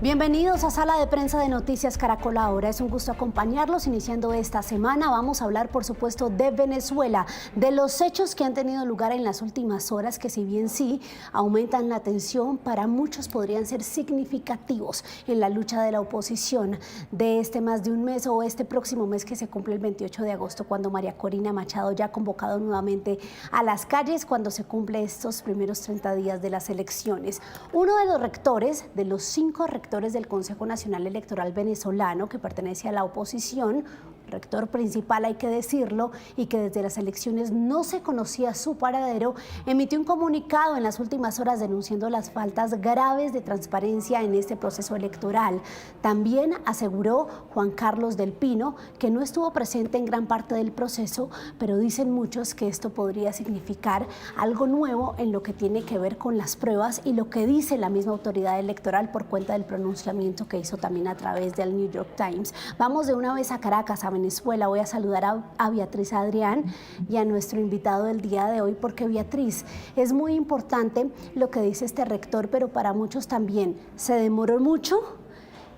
Bienvenidos a Sala de Prensa de Noticias Caracol Ahora. Es un gusto acompañarlos iniciando esta semana. Vamos a hablar, por supuesto, de Venezuela, de los hechos que han tenido lugar en las últimas horas, que si bien sí aumentan la tensión, para muchos podrían ser significativos en la lucha de la oposición de este más de un mes o este próximo mes que se cumple el 28 de agosto, cuando María Corina Machado ya ha convocado nuevamente a las calles cuando se cumple estos primeros 30 días de las elecciones. Uno de los rectores, de los 5 rectores del Consejo Nacional Electoral venezolano, que pertenece a la oposición, rector principal hay que decirlo, y que desde las elecciones no se conocía su paradero, emitió un comunicado en las últimas horas denunciando las faltas graves de transparencia en este proceso electoral. También aseguró Juan Carlos del Pino que no estuvo presente en gran parte del proceso, pero dicen muchos que esto podría significar algo nuevo en lo que tiene que ver con las pruebas y lo que dice la misma autoridad electoral por cuenta del pronunciamiento que hizo también a través del New York Times. Vamos de una vez a Caracas, a Venezuela. Voy a saludar a Beatriz Adrián y a nuestro invitado del día de hoy, porque Beatriz, es muy importante lo que dice este rector, pero para muchos también se demoró mucho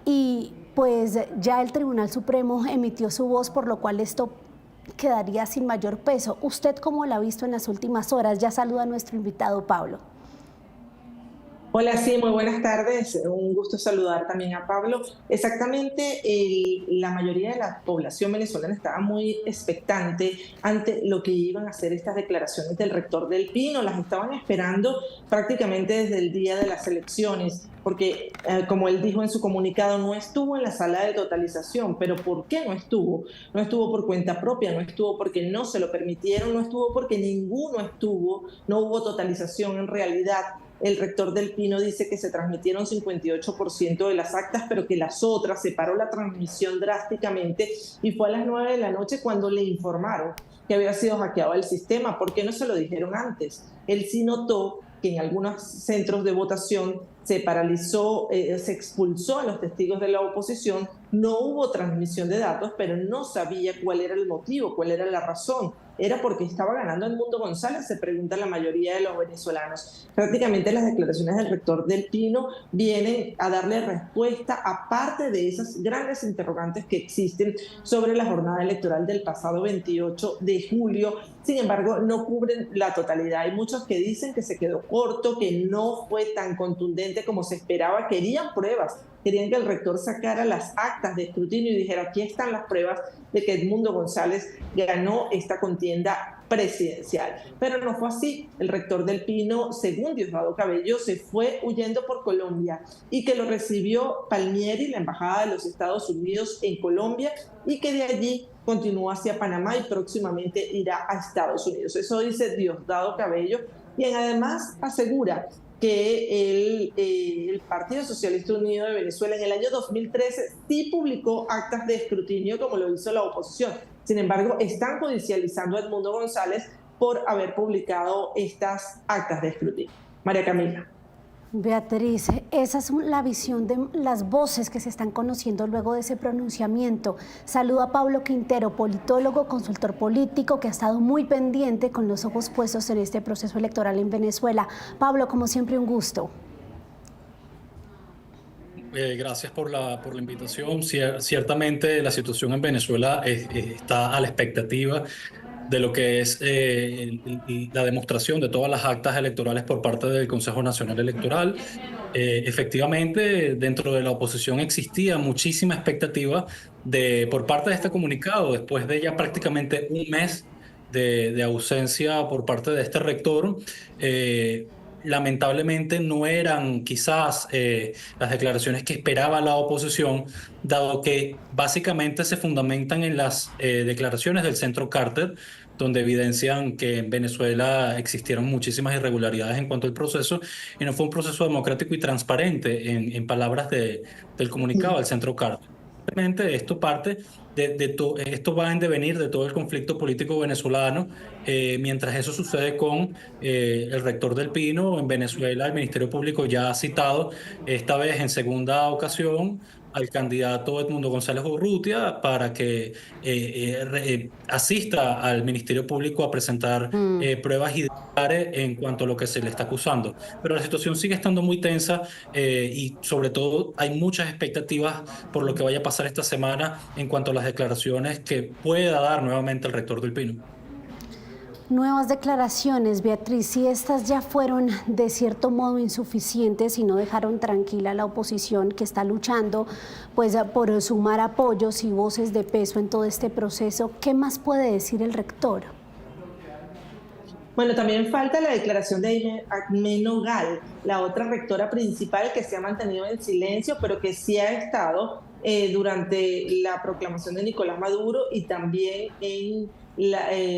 y pues ya el Tribunal Supremo emitió su voz, por lo cual esto quedaría sin mayor peso. ¿Usted cómo la ha visto en las últimas horas? Ya saluda a nuestro invitado Pablo. Hola, sí, muy buenas tardes. Un gusto saludar también a Pablo. Exactamente, la mayoría de la población venezolana estaba muy expectante ante lo que iban a hacer estas declaraciones del rector del Pino. Las estaban esperando prácticamente desde el día de las elecciones, porque como él dijo en su comunicado, no estuvo en la sala de totalización. ¿Pero por qué no estuvo? No estuvo por cuenta propia, no estuvo porque no se lo permitieron, no estuvo porque ninguno estuvo, no hubo totalización en realidad. El rector del Pino dice que se transmitieron 58% de las actas, pero que las otras, se paró la transmisión drásticamente y fue a las 9 de la noche cuando le informaron que había sido hackeado el sistema. ¿Por qué no se lo dijeron antes? Él sí notó que en algunos centros de votación se paralizó, se expulsó a los testigos de la oposición, no hubo transmisión de datos, pero no sabía cuál era el motivo, cuál era la razón. Era porque estaba ganando Edmundo González, se pregunta la mayoría de los venezolanos. Prácticamente las declaraciones del rector del Pino vienen a darle respuesta, aparte de esas grandes interrogantes que existen sobre la jornada electoral del pasado 28 de julio. Sin embargo, no cubren la totalidad. Hay muchos que dicen que se quedó corto, que no fue tan contundente como se esperaba. Querían pruebas, querían que el rector sacara las actas de escrutinio y dijera: aquí están las pruebas de que Edmundo González ganó esta contienda presidencial. Pero no fue así. El rector del Pino, según Diosdado Cabello, se fue huyendo por Colombia y que lo recibió Palmieri, la embajada de los Estados Unidos en Colombia, y que de allí continúa hacia Panamá y próximamente irá a Estados Unidos. Eso dice Diosdado Cabello, quien además asegura que el Partido Socialista Unido de Venezuela en el año 2013 sí publicó actas de escrutinio como lo hizo la oposición. Sin embargo, están judicializando a Edmundo González por haber publicado estas actas de escrutinio. María Camila. Beatriz, esa es la visión de las voces que se están conociendo luego de ese pronunciamiento. Saludo a Pablo Quintero, politólogo, consultor político, que ha estado muy pendiente, con los ojos puestos en este proceso electoral en Venezuela. Pablo, como siempre, un gusto. Gracias por la invitación. Ciertamente la situación en Venezuela está a la expectativa de lo que es la demostración de todas las actas electorales por parte del Consejo Nacional Electoral. Efectivamente, dentro de la oposición existía muchísima expectativa por parte de este comunicado, después de ya prácticamente un mes de ausencia por parte de este rector. Lamentablemente no eran quizás las declaraciones que esperaba la oposición, dado que básicamente se fundamentan en las declaraciones del Centro Carter, donde evidencian que en Venezuela existieron muchísimas irregularidades en cuanto al proceso y no fue un proceso democrático y transparente, en palabras del comunicado del Centro Carter. Realmente esto parte esto va en devenir de todo el conflicto político venezolano. Mientras eso sucede con el rector del Pino en Venezuela, el Ministerio Público ya ha citado, esta vez en segunda ocasión, al candidato Edmundo González Urrutia para que asista al Ministerio Público a presentar pruebas y en cuanto a lo que se le está acusando. Pero la situación sigue estando muy tensa y sobre todo hay muchas expectativas por lo que vaya a pasar esta semana en cuanto a las declaraciones que pueda dar nuevamente el rector del Pino. Nuevas declaraciones, Beatriz, si estas ya fueron de cierto modo insuficientes y no dejaron tranquila a la oposición que está luchando pues, por sumar apoyos y voces de peso en todo este proceso, ¿qué más puede decir el rector? Bueno, también falta la declaración de Acme Nogal, la otra rectora principal que se ha mantenido en silencio, pero que sí ha estado durante la proclamación de Nicolás Maduro y también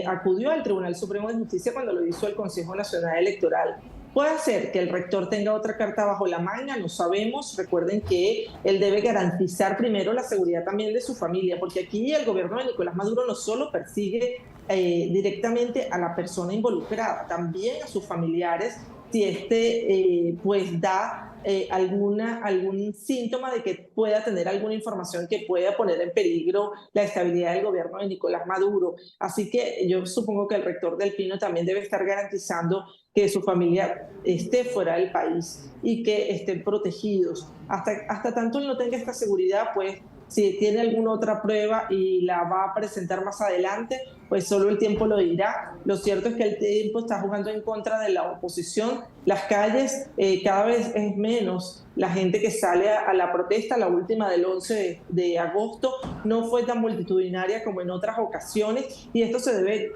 acudió al Tribunal Supremo de Justicia cuando lo hizo el Consejo Nacional Electoral. Puede ser que el rector tenga otra carta bajo la manga, no sabemos. Recuerden que él debe garantizar primero la seguridad también de su familia, porque aquí el gobierno de Nicolás Maduro no solo persigue directamente a la persona involucrada, también a sus familiares, si pues da algún síntoma de que pueda tener alguna información que pueda poner en peligro la estabilidad del gobierno de Nicolás Maduro. Así que yo supongo que el rector del Pino también debe estar garantizando que su familia esté fuera del país y que estén protegidos. Hasta tanto él no tenga esta seguridad, pues si tiene alguna otra prueba y la va a presentar más adelante, pues solo el tiempo lo dirá. Lo cierto es que el tiempo está jugando en contra de la oposición. Las calles cada vez es menos la gente que sale a la protesta. La última del 11 de agosto no fue tan multitudinaria como en otras ocasiones y esto se debe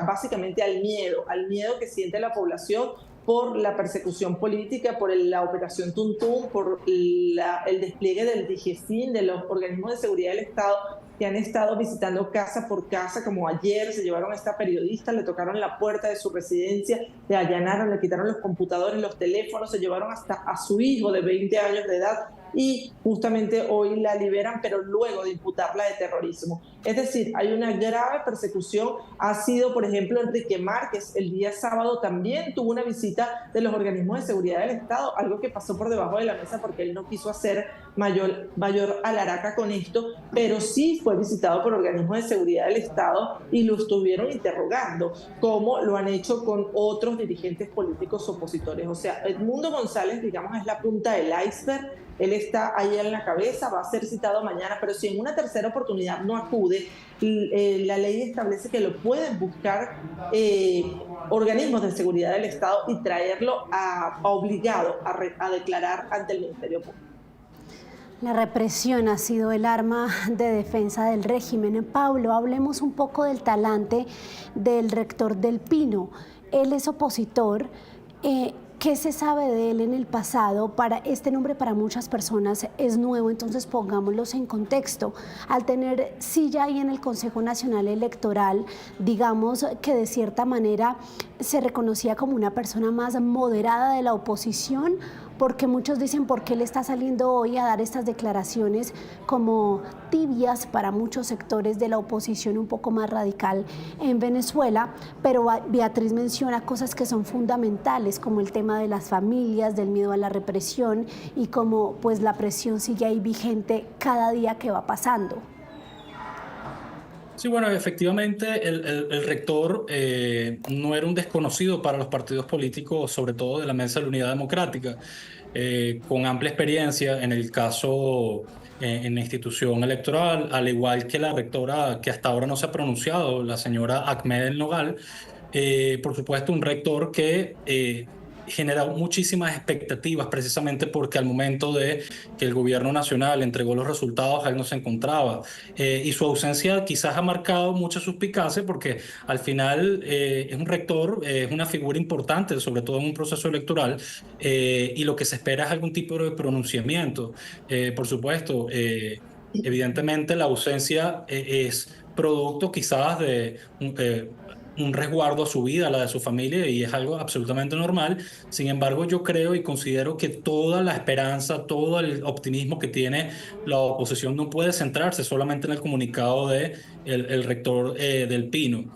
básicamente al miedo que siente la población por la persecución política, por la operación Tuntún, por el despliegue del DIGESIN, de los organismos de seguridad del Estado que han estado visitando casa por casa, como ayer se llevaron a esta periodista, le tocaron la puerta de su residencia, le allanaron, le quitaron los computadores, los teléfonos, se llevaron hasta a su hijo de 20 años de edad y justamente hoy la liberan, pero luego de imputarla de terrorismo. Es decir, hay una grave persecución. Ha sido, por ejemplo, Enrique Márquez, el día sábado también tuvo una visita de los organismos de seguridad del Estado, algo que pasó por debajo de la mesa porque él no quiso hacer mayor alaraca con esto, pero sí fue visitado por organismos de seguridad del Estado y lo estuvieron interrogando, como lo han hecho con otros dirigentes políticos opositores. O sea, Edmundo González, digamos, es la punta del iceberg. Él está ahí en la cabeza, va a ser citado mañana, pero si en una tercera oportunidad no acude, la ley establece que lo pueden buscar organismos de seguridad del Estado y traerlo obligado a declarar ante el Ministerio Público. La represión ha sido el arma de defensa del régimen. Pablo, hablemos un poco del talante del rector del Pino. Él es opositor. ¿Qué se sabe de él en el pasado? Este nombre para muchas personas es nuevo, entonces pongámoslos en contexto. Al tener silla ahí en el Consejo Nacional Electoral, digamos que de cierta manera se reconocía como una persona más moderada de la oposición, porque muchos dicen por qué él está saliendo hoy a dar estas declaraciones como tibias para muchos sectores de la oposición un poco más radical en Venezuela, pero Beatriz menciona cosas que son fundamentales, como el tema de las familias, del miedo a la represión y cómo pues la presión sigue ahí vigente cada día que va pasando. Sí, bueno, efectivamente el rector no era un desconocido para los partidos políticos, sobre todo de la Mesa de la Unidad Democrática, con amplia experiencia en el caso en la institución electoral, al igual que la rectora que hasta ahora no se ha pronunciado, la señora Acme del Nogal. Por supuesto, un rector que genera muchísimas expectativas precisamente porque al momento de que el gobierno nacional entregó los resultados, él no se encontraba. Y su ausencia quizás ha marcado mucha suspicacia porque al final es un rector, es una figura importante, sobre todo en un proceso electoral, y lo que se espera es algún tipo de pronunciamiento. Por supuesto, evidentemente la ausencia es producto quizás de un resguardo a su vida, a la de su familia, y es algo absolutamente normal. Sin embargo, yo creo y considero que toda la esperanza, todo el optimismo que tiene la oposición no puede centrarse solamente en el comunicado de el rector del Pino.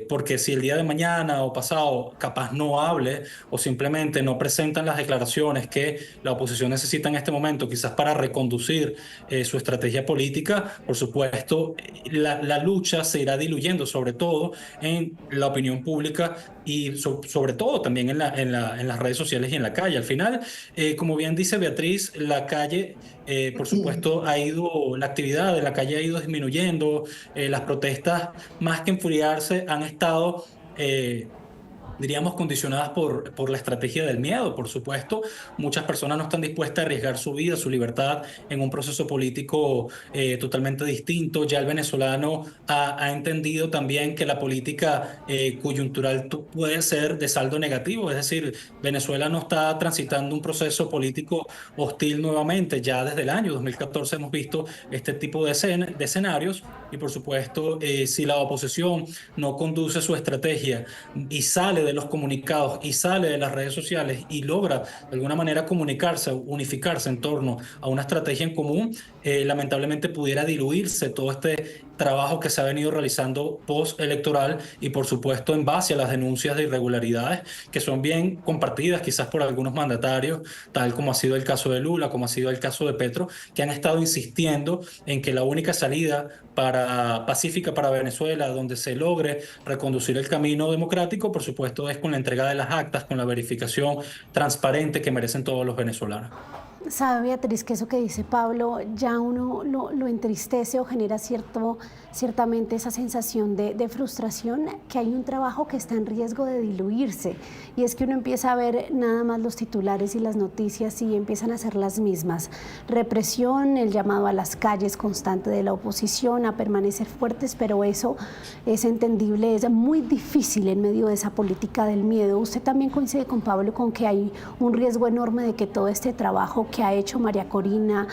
Porque si el día de mañana o pasado capaz no hable o simplemente no presentan las declaraciones que la oposición necesita en este momento, quizás para reconducir su estrategia política, por supuesto, la lucha se irá diluyendo, sobre todo en la opinión pública y sobre todo también en las redes sociales y en la calle. Al final, como bien dice Beatriz, la calle, por supuesto, la actividad de la calle ha ido disminuyendo, las protestas, más que enfriarse, han estado diríamos, condicionadas por la estrategia del miedo, por supuesto. Muchas personas no están dispuestas a arriesgar su vida, su libertad en un proceso político totalmente distinto. Ya el venezolano ha entendido también que la política coyuntural puede ser de saldo negativo, es decir, Venezuela no está transitando un proceso político hostil nuevamente. Ya desde el año 2014 hemos visto este tipo de escenarios y, por supuesto, si la oposición no conduce su estrategia y sale de los comunicados y sale de las redes sociales y logra de alguna manera comunicarse, unificarse en torno a una estrategia en común, lamentablemente pudiera diluirse todo este trabajo que se ha venido realizando post-electoral y, por supuesto, en base a las denuncias de irregularidades que son bien compartidas quizás por algunos mandatarios, tal como ha sido el caso de Lula, como ha sido el caso de Petro, que han estado insistiendo en que la única salida pacífica para Venezuela, donde se logre reconducir el camino democrático, por supuesto, es con la entrega de las actas, con la verificación transparente que merecen todos los venezolanos. Sabe, Beatriz, que eso que dice Pablo ya uno lo entristece o genera ciertamente esa sensación de frustración, que hay un trabajo que está en riesgo de diluirse, y es que uno empieza a ver nada más los titulares y las noticias y empiezan a ser las mismas. Represión, el llamado a las calles constante de la oposición a permanecer fuertes, pero eso es entendible, es muy difícil en medio de esa política del miedo. ¿Usted también coincide con Pablo con que hay un riesgo enorme de que todo este trabajo que ha hecho María Corina,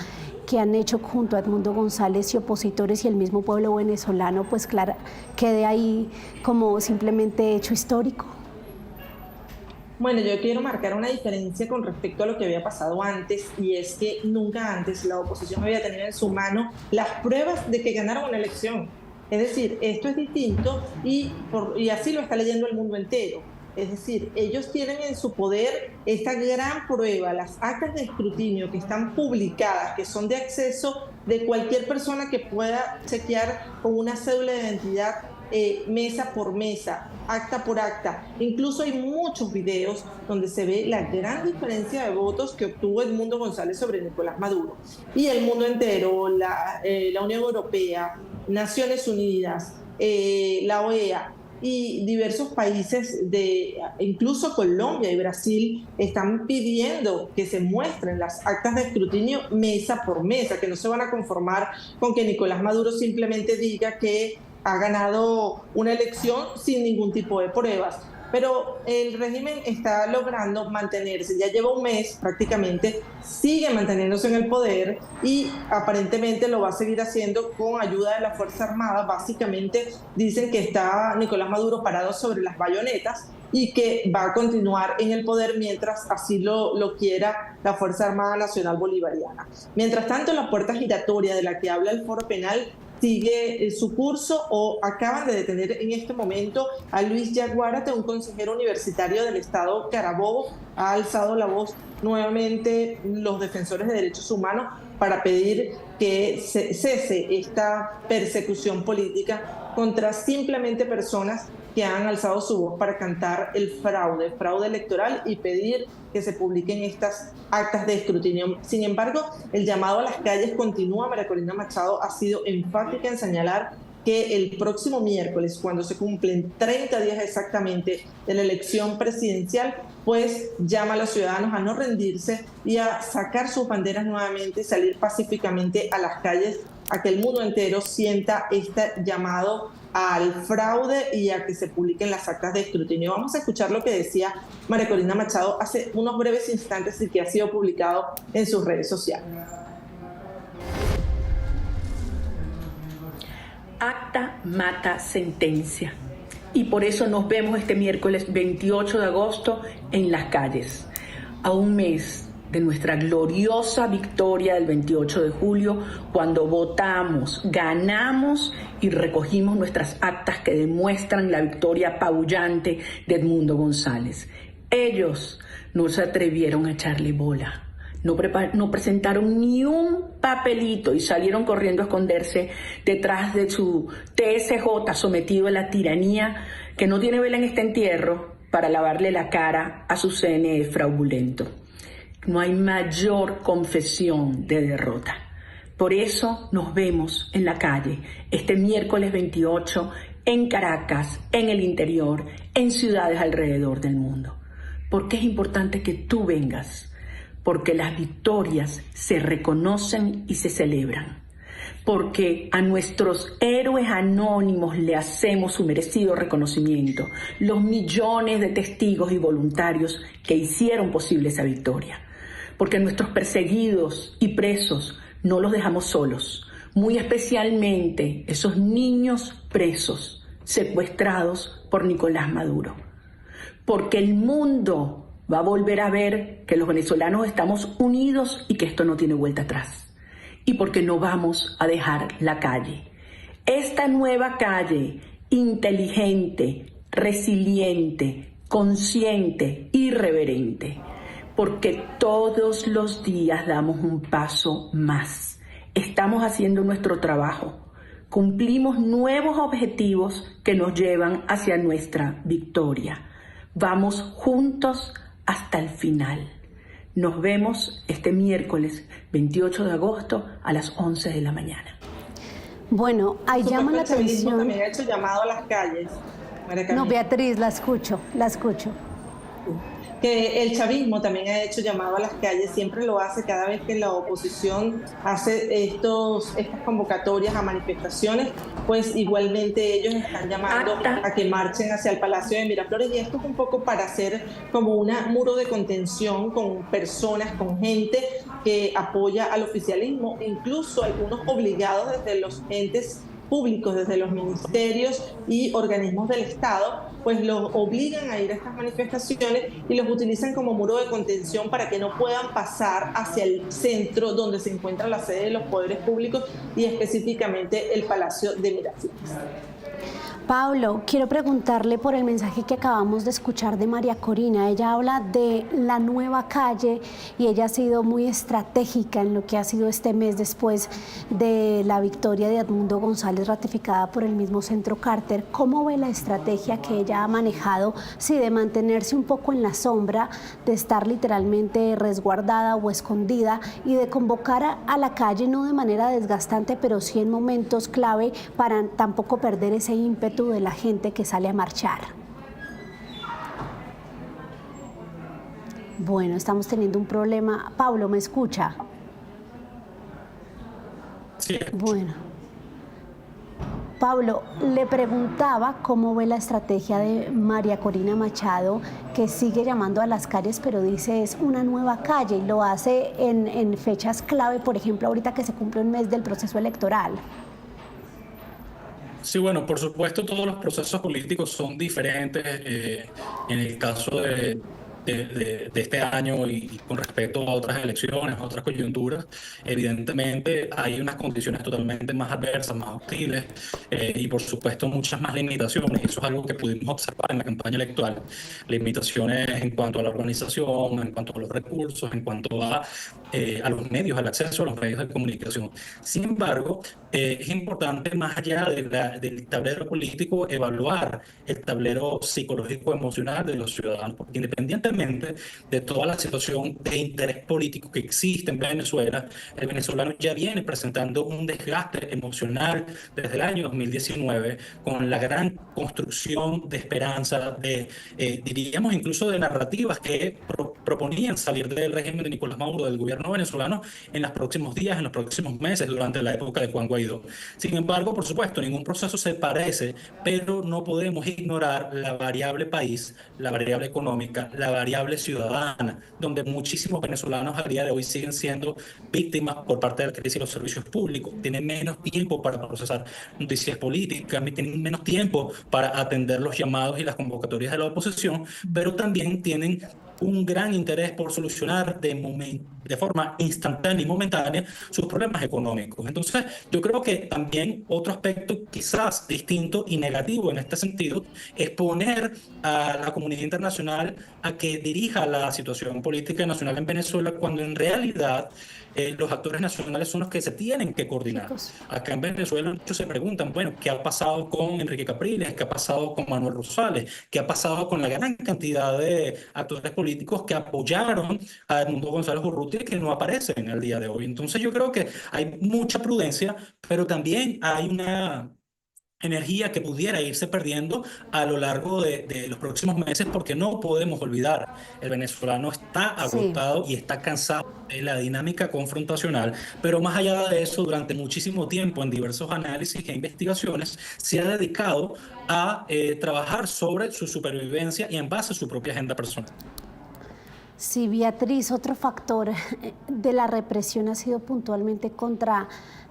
que han hecho junto a Edmundo González y opositores y el mismo pueblo venezolano, pues claro, quede ahí como simplemente hecho histórico? Bueno, yo quiero marcar una diferencia con respecto a lo que había pasado antes, y es que nunca antes la oposición había tenido en su mano las pruebas de que ganaron una elección. Es decir, esto es distinto y así lo está leyendo el mundo entero. Es decir, ellos tienen en su poder esta gran prueba, las actas de escrutinio que están publicadas, que son de acceso de cualquier persona que pueda chequear con una cédula de identidad mesa por mesa, acta por acta. Incluso hay muchos videos donde se ve la gran diferencia de votos que obtuvo Edmundo González sobre Nicolás Maduro. Y el mundo entero, la Unión Europea, Naciones Unidas, la OEA, y diversos países, incluso Colombia y Brasil, están pidiendo que se muestren las actas de escrutinio mesa por mesa, que no se van a conformar con que Nicolás Maduro simplemente diga que ha ganado una elección sin ningún tipo de pruebas. Pero el régimen está logrando mantenerse, ya lleva un mes prácticamente, sigue manteniéndose en el poder y aparentemente lo va a seguir haciendo con ayuda de la Fuerza Armada. Básicamente dicen que está Nicolás Maduro parado sobre las bayonetas y que va a continuar en el poder mientras así lo quiera la Fuerza Armada Nacional Bolivariana. Mientras tanto, la puerta giratoria de la que habla el Foro Penal sigue su curso, o acaban de detener en este momento a Luis Yaguárate, un consejero universitario del estado Carabobo. Ha alzado la voz nuevamente los defensores de derechos humanos para pedir que cese esta persecución política contra simplemente personas que han alzado su voz para cantar el fraude electoral y pedir que se publiquen estas actas de escrutinio. Sin embargo, el llamado a las calles continúa. María Corina Machado ha sido enfática en señalar que el próximo miércoles, cuando se cumplen 30 días exactamente de la elección presidencial, pues llama a los ciudadanos a no rendirse y a sacar sus banderas nuevamente, salir pacíficamente a las calles, a que el mundo entero sienta este llamado al fraude y a que se publiquen las actas de escrutinio. Vamos a escuchar lo que decía María Corina Machado hace unos breves instantes y que ha sido publicado en sus redes sociales. Acta mata sentencia, y por eso nos vemos este miércoles 28 de agosto en las calles. A un mes de nuestra gloriosa victoria del 28 de julio, cuando votamos, ganamos y recogimos nuestras actas que demuestran la victoria apabullante de Edmundo González. Ellos no se atrevieron a echarle bola. No presentaron ni un papelito y salieron corriendo a esconderse detrás de su TSJ sometido a la tiranía que no tiene vela en este entierro para lavarle la cara a su CNE fraudulento. No hay mayor confesión de derrota. Por eso nos vemos en la calle este miércoles 28 en Caracas, en el interior, en ciudades alrededor del mundo. ¿Por qué es importante que tú vengas? Porque las victorias se reconocen y se celebran. Porque a nuestros héroes anónimos le hacemos su merecido reconocimiento, los millones de testigos y voluntarios que hicieron posible esa victoria. Porque a nuestros perseguidos y presos no los dejamos solos, muy especialmente esos niños presos, secuestrados por Nicolás Maduro. Porque el mundo va a volver a ver que los venezolanos estamos unidos y que esto no tiene vuelta atrás. Y porque no vamos a dejar la calle. Esta nueva calle, inteligente, resiliente, consciente, irreverente. Porque todos los días damos un paso más. Estamos haciendo nuestro trabajo. Cumplimos nuevos objetivos que nos llevan hacia nuestra victoria. Vamos juntos hasta el final. Nos vemos este miércoles 28 de agosto a las 11 de la mañana. Bueno, ahí llama la atención. El chavismo también ha hecho llamado a las calles. No, Beatriz, la escucho. Que el chavismo también ha hecho llamado a las calles, siempre lo hace cada vez que la oposición hace estas convocatorias a manifestaciones, pues igualmente ellos están llamando a que marchen hacia el Palacio de Miraflores, y esto es un poco para hacer como un muro de contención con personas, con gente que apoya al oficialismo, incluso algunos obligados desde los entes públicos, desde los ministerios y organismos del Estado, pues los obligan a ir a estas manifestaciones y los utilizan como muro de contención para que no puedan pasar hacia el centro donde se encuentra la sede de los poderes públicos y específicamente el Palacio de Miraflores. Pablo, quiero preguntarle por el mensaje que acabamos de escuchar de María Corina. Ella habla de la nueva calle y ella ha sido muy estratégica en lo que ha sido este mes después de la victoria de Edmundo González ratificada por el mismo Centro Carter. ¿Cómo ve la estrategia que ella ha manejado, sí, de mantenerse un poco en la sombra, de estar literalmente resguardada o escondida y de convocar a la calle no de manera desgastante, pero sí en momentos clave para tampoco perder ese ímpetu de la gente que sale a marchar? Bueno, estamos teniendo un problema. Pablo, ¿me escucha? Sí. Bueno. Pablo, le preguntaba cómo ve la estrategia de María Corina Machado, que sigue llamando a las calles, pero dice es una nueva calle y lo hace en fechas clave, por ejemplo, ahorita que se cumple un mes del proceso electoral. Sí, bueno, por supuesto todos los procesos políticos son diferentes en el caso de este año y con respecto a otras elecciones, a otras coyunturas. Evidentemente hay unas condiciones totalmente más adversas, más hostiles y por supuesto muchas más limitaciones. Eso es algo que pudimos observar en la campaña electoral. Limitaciones en cuanto a la organización, en cuanto a los recursos, en cuanto a los medios, al acceso a los medios de comunicación. Sin embargo, es importante, más allá del tablero político, evaluar el tablero psicológico emocional de los ciudadanos, porque independientemente de toda la situación de interés político que existe en Venezuela, el venezolano ya viene presentando un desgaste emocional desde el año 2019 con la gran construcción de esperanza, diríamos incluso de narrativas que proponían salir del régimen de Nicolás Maduro, del gobierno venezolano, en los próximos días, en los próximos meses, durante la época de Juan Guaidó. Sin embargo, por supuesto, ningún proceso se parece, pero no podemos ignorar la variable país, la variable económica, la variable ciudadana, donde muchísimos venezolanos a día de hoy siguen siendo víctimas por parte de la crisis de los servicios públicos. Tienen menos tiempo para procesar noticias políticas, tienen menos tiempo para atender los llamados y las convocatorias de la oposición, pero también tienen un gran interés por solucionar de forma instantánea y momentánea sus problemas económicos. Entonces, yo creo que también otro aspecto quizás distinto y negativo en este sentido es poner a la comunidad internacional a que dirija la situación política nacional en Venezuela, cuando en realidad los actores nacionales son los que se tienen que coordinar. Chicos. Acá en Venezuela muchos se preguntan, bueno, ¿qué ha pasado con Enrique Capriles? ¿Qué ha pasado con Manuel Rosales? ¿Qué ha pasado con la gran cantidad de actores políticos que apoyaron a Edmundo González Urrutia y que no aparecen al día de hoy? Entonces yo creo que hay mucha prudencia, pero también hay una energía que pudiera irse perdiendo a lo largo de los próximos meses, porque no podemos olvidar, el venezolano está Sí. agotado y está cansado de la dinámica confrontacional, pero más allá de eso, durante muchísimo tiempo en diversos análisis e investigaciones se ha dedicado a trabajar sobre su supervivencia y en base a su propia agenda personal. Sí, Beatriz, otro factor de la represión ha sido puntualmente contra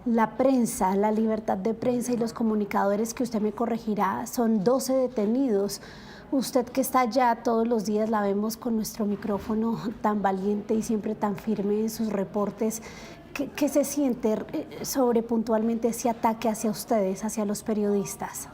la prensa, la libertad de prensa y los comunicadores, que usted me corregirá, son 12 detenidos. Usted que está allá todos los días, la vemos con nuestro micrófono tan valiente y siempre tan firme en sus reportes. ¿Qué se siente sobre puntualmente ese ataque hacia ustedes, hacia los periodistas?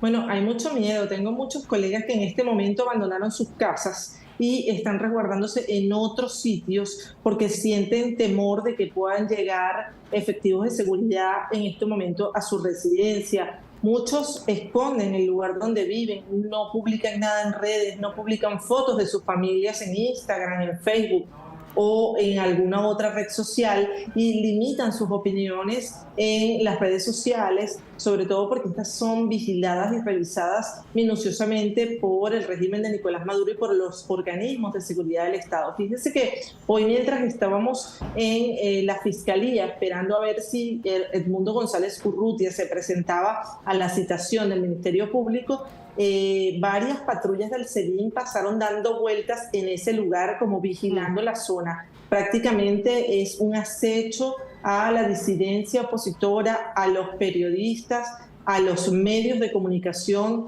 Bueno, hay mucho miedo. Tengo muchos colegas que en este momento abandonaron sus casas y están resguardándose en otros sitios porque sienten temor de que puedan llegar efectivos de seguridad en este momento a su residencia. Muchos esconden el lugar donde viven, no publican nada en redes, no publican fotos de sus familias en Instagram, en Facebook o en alguna otra red social, y limitan sus opiniones en las redes sociales, sobre todo porque estas son vigiladas y revisadas minuciosamente por el régimen de Nicolás Maduro y por los organismos de seguridad del Estado. Fíjense que hoy, mientras estábamos en la Fiscalía esperando a ver si Edmundo González Urrutia se presentaba a la citación del Ministerio Público, varias patrullas del SEBIN pasaron dando vueltas en ese lugar, como vigilando la zona. Prácticamente es un acecho a la disidencia opositora, a los periodistas, a los medios de comunicación.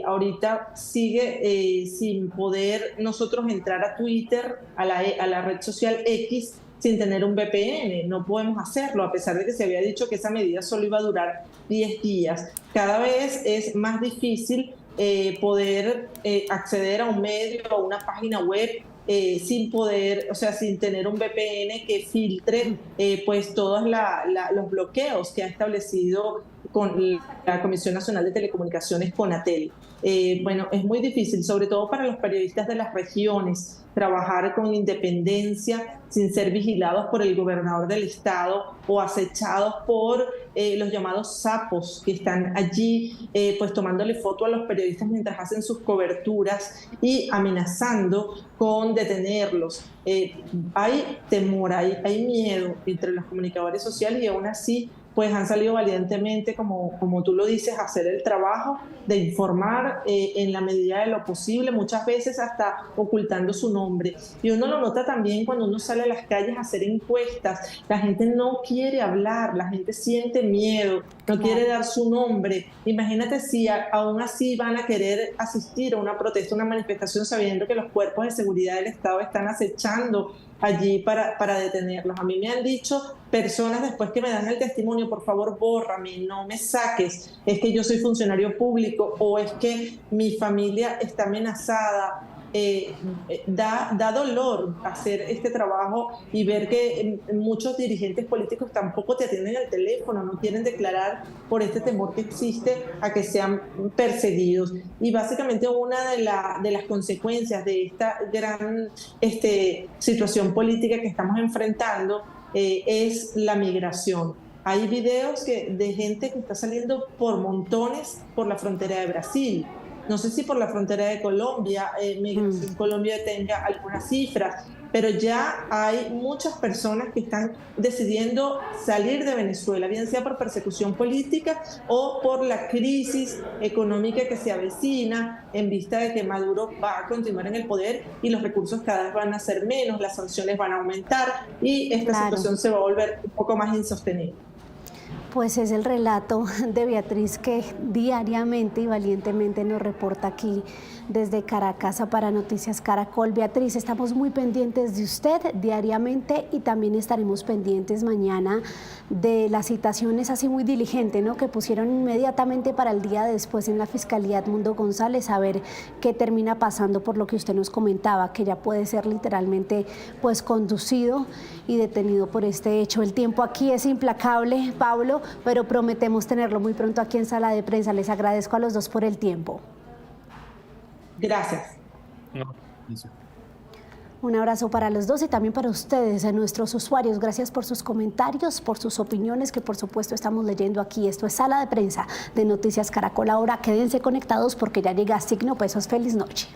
Ahorita sigue sin poder nosotros entrar a Twitter, a la red social X, sin tener un VPN. No podemos hacerlo, a pesar de que se había dicho que esa medida solo iba a durar 10 días. Cada vez es más difícil poder acceder a un medio o a una página web sin poder, o sea, sin tener un VPN que filtre pues todos los bloqueos que ha establecido con la Comisión Nacional de Telecomunicaciones, CONATEL. Bueno, es muy difícil, sobre todo para los periodistas de las regiones, trabajar con independencia sin ser vigilados por el gobernador del estado o acechados por los llamados sapos que están allí pues tomándole foto a los periodistas mientras hacen sus coberturas y amenazando con detenerlos. Hay temor, hay miedo entre los comunicadores sociales, y aún así pues han salido valientemente, como tú lo dices, a hacer el trabajo de informar en la medida de lo posible, muchas veces hasta ocultando su nombre. Y uno lo nota también cuando uno sale a las calles a hacer encuestas. La gente no quiere hablar, la gente siente miedo, no quiere dar su nombre. Imagínate si aún así van a querer asistir a una protesta, una manifestación, sabiendo que los cuerpos de seguridad del Estado están acechando allí para detenerlos. A mí me han dicho personas, después que me dan el testimonio, por favor, bórrame, no me saques, es que yo soy funcionario público o es que mi familia está amenazada. Da dolor hacer este trabajo y ver que muchos dirigentes políticos tampoco te atienden el teléfono, no quieren declarar por este temor que existe a que sean perseguidos. Y básicamente una de las consecuencias de esta gran situación política que estamos enfrentando es la migración. Hay videos de gente que está saliendo por montones por la frontera de Brasil. No sé si por la frontera de Colombia, Migración Colombia tenga algunas cifras, pero ya hay muchas personas que están decidiendo salir de Venezuela, bien sea por persecución política o por la crisis económica que se avecina, en vista de que Maduro va a continuar en el poder y los recursos cada vez van a ser menos, las sanciones van a aumentar y esta situación se va a volver un poco más insostenible. Pues es el relato de Beatriz que diariamente y valientemente nos reporta aquí desde Caracas para Noticias Caracol. Beatriz, estamos muy pendientes de usted diariamente y también estaremos pendientes mañana de las citaciones así muy diligente, ¿no?, que pusieron inmediatamente para el día después en la Fiscalía Edmundo González, a ver qué termina pasando por lo que usted nos comentaba, que ya puede ser literalmente pues conducido y detenido por este hecho. El tiempo aquí es implacable, Pablo, pero prometemos tenerlo muy pronto aquí en Sala de Prensa. Les agradezco a los dos por el tiempo. Gracias. Un abrazo para los dos y también para ustedes, a nuestros usuarios. Gracias por sus comentarios, por sus opiniones, que por supuesto estamos leyendo aquí. Esto es Sala de Prensa de Noticias Caracol. Ahora quédense conectados porque ya llega Signo Pesos. Feliz noche.